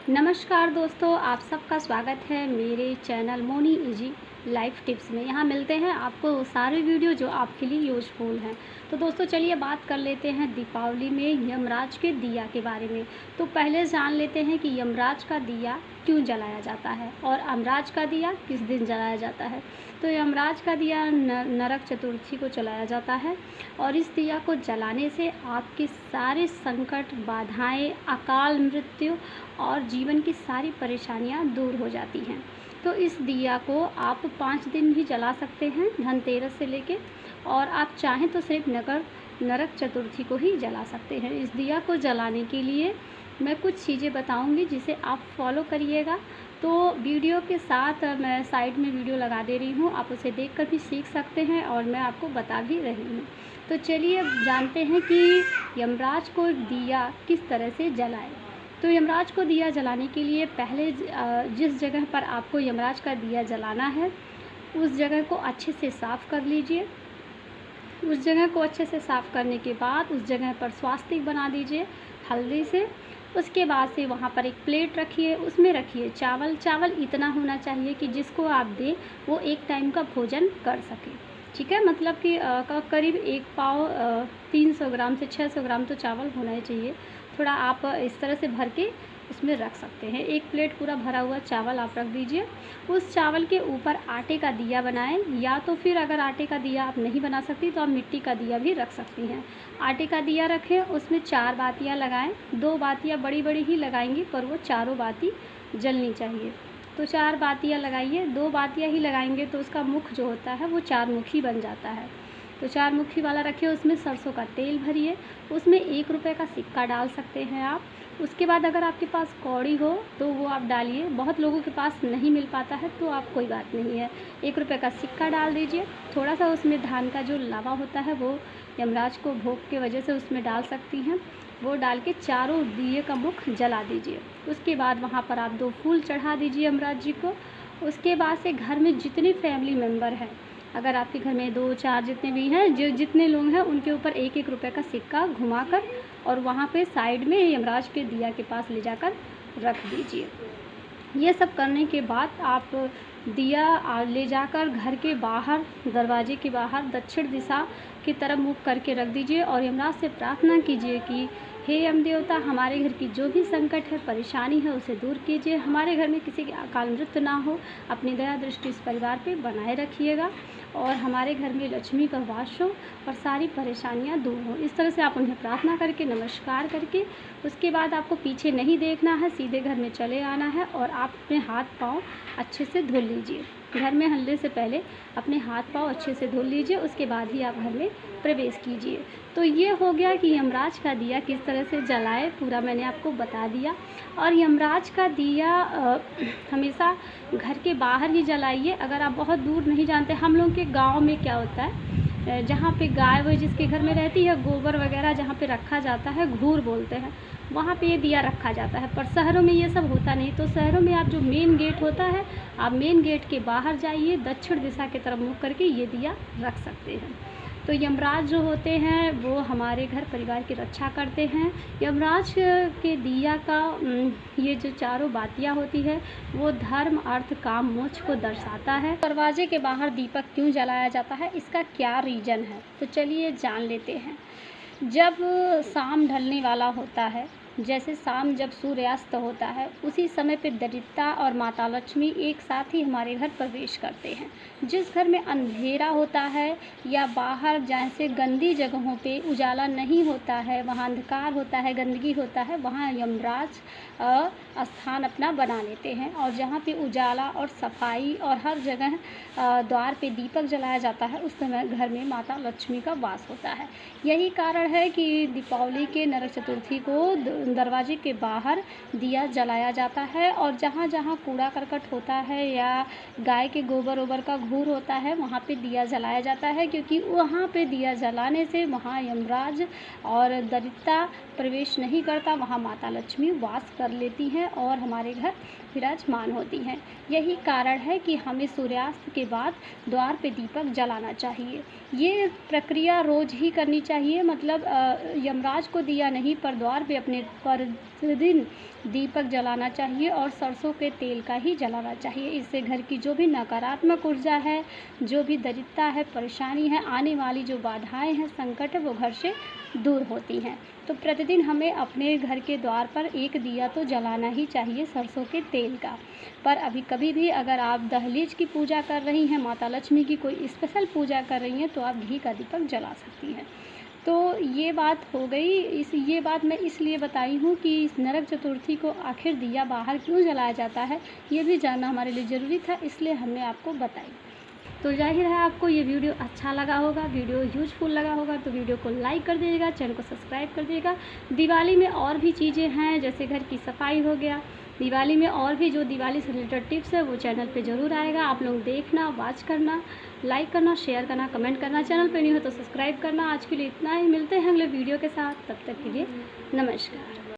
नमस्कार दोस्तों, आप सबका स्वागत है मेरे channel money easy life tips में। यहाँ मिलते हैं आपको सारे वीडियो जो आपके लिए यूजफुल हैं। तो दोस्तों चलिए बात कर लेते हैं दीपावली में यमराज के दिया के बारे में। तो पहले जान लेते हैं कि यमराज का दिया क्यों जलाया जाता है और अमराज का दिया किस दिन जलाया जाता है। तो यमराज का दिया नरक चतुर्थी को जलाया जाता है और इस दिया को जलाने से आपके सारे संकट, बाधाएं, अकाल मृत्यु और जीवन की सारी परेशानियां दूर हो जाती हैं। तो इस दिया को आप 5 दिन भी जला सकते हैं, धनतेरस से लेके, और आप चाहें तो सिर्फ नरक चतुर्थी को ही जला सकते हैं। इस दिया को जलाने के लिए मैं कुछ चीज़ें बताऊंगी जिसे आप फॉलो करिएगा। तो वीडियो के साथ मैं साइड में वीडियो लगा दे रही हूँ, आप उसे देखकर भी सीख सकते हैं और मैं आपको बता भी रही हूँ। तो चलिए जानते हैं कि यमराज को दिया किस तरह से जलाएं। तो यमराज को दिया जलाने के लिए पहले जिस जगह पर आपको यमराज का दिया जलाना है उस जगह को अच्छे से साफ़ कर लीजिए। उस जगह को अच्छे से साफ़ करने के बाद उस जगह पर स्वास्तिक बना दीजिए हल्दी से। उसके बाद से वहाँ पर एक प्लेट रखिए, उसमें रखिए चावल। चावल इतना होना चाहिए कि जिसको आप दें वो एक टाइम का भोजन कर सके। ठीक है, मतलब कि करीब एक पाव 300 ग्राम से 600 ग्राम तो चावल होना ही चाहिए। थोड़ा आप इस तरह से भर के उसमें रख सकते हैं। एक प्लेट पूरा भरा हुआ चावल आप रख दीजिए। उस चावल के ऊपर आटे का दिया बनाएं, या तो फिर अगर आटे का दिया आप नहीं बना सकती तो आप मिट्टी का दिया भी रख सकती हैं। आटे का दिया रखें, उसमें 4 बातियाँ लगाएं। 2 बातियाँ बड़ी बड़ी ही लगाएंगी पर वो चारों बाती जलनी चाहिए। तो 4 बातियाँ लगाइए। 2 बातियाँ ही लगाएंगे तो उसका मुख जो होता है वो 4 मुखी बन जाता है। तो 4 मुखी वाला रखिए। उसमें सरसों का तेल भरिए, उसमें 1 रुपये का सिक्का डाल सकते हैं आप। उसके बाद अगर आपके पास कौड़ी हो तो वो आप डालिए। बहुत लोगों के पास नहीं मिल पाता है तो आप कोई बात नहीं है, 1 रुपये का सिक्का डाल दीजिए। थोड़ा सा उसमें धान का जो लावा होता है वो यमराज को भोग के वजह से उसमें डाल सकती हैं। वो डाल के चारों दिए का मुख जला दीजिए। उसके बाद वहाँ पर आप 2 फूल चढ़ा दीजिए यमराज जी को। उसके बाद से घर में जितने फैमिली मेम्बर हैं, अगर आपके घर में 2-4 जितने भी हैं, जितने लोग हैं उनके ऊपर 1-1 रुपये का सिक्का घुमाकर और वहाँ पे साइड में यमराज के दिया के पास ले जाकर रख दीजिए। ये सब करने के बाद आप दिया ले जाकर घर के बाहर, दरवाजे के बाहर दक्षिण दिशा की तरफ मुख करके रख दीजिए और यमराज से प्रार्थना कीजिए कि हे यम देवता, हमारे घर की जो भी संकट है, परेशानी है उसे दूर कीजिए। हमारे घर में किसी की अकाल मृत्यु ना हो। अपनी दया दृष्टि इस परिवार पे बनाए रखिएगा और हमारे घर में लक्ष्मी का वास हो और सारी परेशानियां दूर हो। इस तरह से आप उन्हें प्रार्थना करके, नमस्कार करके, उसके बाद आपको पीछे नहीं देखना है, सीधे घर में चले आना है और आप अपने हाथ पाँव अच्छे से धुल लीजिए। घर में हलने से पहले अपने हाथ पाँव अच्छे से धुल लीजिए, उसके बाद ही आप घर में प्रवेश कीजिए। तो ये हो गया कि यमराज का दिया किस तरह से जलाए, पूरा मैंने आपको बता दिया। और यमराज का दिया हमेशा घर के बाहर ही जलाइए। अगर आप बहुत दूर नहीं जानते, हम लोग के गांव में क्या होता है, जहाँ पे गाय वो जिसके घर में रहती है, गोबर वगैरह जहाँ पे रखा जाता है, घूर बोलते हैं, वहाँ पे ये दिया रखा जाता है। पर शहरों में ये सब होता नहीं। तो शहरों में आप जो मेन गेट होता है, आप मेन गेट के बाहर जाइए, दक्षिण दिशा की तरफ मुख करके ये दिया रख सकते हैं। तो यमराज जो होते हैं वो हमारे घर परिवार की रक्षा करते हैं। यमराज के दिया का ये जो चारों बातियाँ होती है वो धर्म, अर्थ, काम, मोक्ष को दर्शाता है। दरवाजे के बाहर दीपक क्यों जलाया जाता है, इसका क्या रीज़न है, तो चलिए जान लेते हैं। जब शाम ढलने वाला होता है, जैसे शाम जब सूर्यास्त होता है, उसी समय पे दरिद्रता और माता लक्ष्मी एक साथ ही हमारे घर प्रवेश करते हैं। जिस घर में अंधेरा होता है या बाहर जैसे गंदी जगहों पे उजाला नहीं होता है, वहाँ अंधकार होता है, गंदगी होता है, वहाँ यमराज स्थान अपना बना लेते हैं। और जहाँ पे उजाला और सफाई और हर जगह द्वार पे दीपक जलाया जाता है, उस समय घर में माता लक्ष्मी का वास होता है। यही कारण है कि दीपावली के नरक चतुर्थी को दरवाजे के बाहर दिया जलाया जाता है। और जहाँ जहाँ कूड़ा करकट होता है या गाय के गोबर ओबर का घूर होता है, वहाँ पे दिया जलाया जाता है, क्योंकि वहाँ पे दिया जलाने से वहाँ यमराज और दरिद्रता प्रवेश नहीं करता, वहाँ माता लक्ष्मी वास कर लेती हैं और हमारे घर विराजमान होती हैं। यही कारण है कि हमें सूर्यास्त के बाद द्वार पे दीपक जलाना चाहिए। ये प्रक्रिया रोज़ ही करनी चाहिए। मतलब यमराज को दिया नहीं पर द्वार पे अपने प्रतिदिन दीपक जलाना चाहिए और सरसों के तेल का ही जलाना चाहिए। इससे घर की जो भी नकारात्मक ऊर्जा है, जो भी दरिद्रता है, परेशानी है, आने वाली जो बाधाएं हैं, संकट है, वो घर से दूर होती हैं। तो प्रतिदिन हमें अपने घर के द्वार पर एक दिया तो जलाना ही चाहिए सरसों के तेल का। पर अभी कभी भी अगर आप दहलीज की पूजा कर रही हैं, माता लक्ष्मी की कोई स्पेशल पूजा कर रही हैं, तो आप घी का दीपक जला सकती हैं। तो ये बात हो गई। ये बात मैं इसलिए बताई हूँ कि इस नरक चतुर्थी को आखिर दिया बाहर क्यों जलाया जाता है, ये भी जानना हमारे लिए ज़रूरी था, इसलिए हमने आपको बताई। तो जाहिर है आपको ये वीडियो अच्छा लगा होगा, वीडियो यूजफुल लगा होगा, तो वीडियो को लाइक कर दीजिएगा, चैनल को सब्सक्राइब कर दीजिएगा। दिवाली में और भी चीज़ें हैं, जैसे घर की सफाई हो गया, दिवाली में और भी जो दिवाली से रिलेटेड टिप्स है वो चैनल पे ज़रूर आएगा। आप लोग देखना, वॉच करना, लाइक करना, शेयर करना, कमेंट करना। चैनल पे नहीं हो तो सब्सक्राइब करना। आज के लिए इतना ही, मिलते हैं अगले वीडियो के साथ, तब तक के लिए नमस्कार।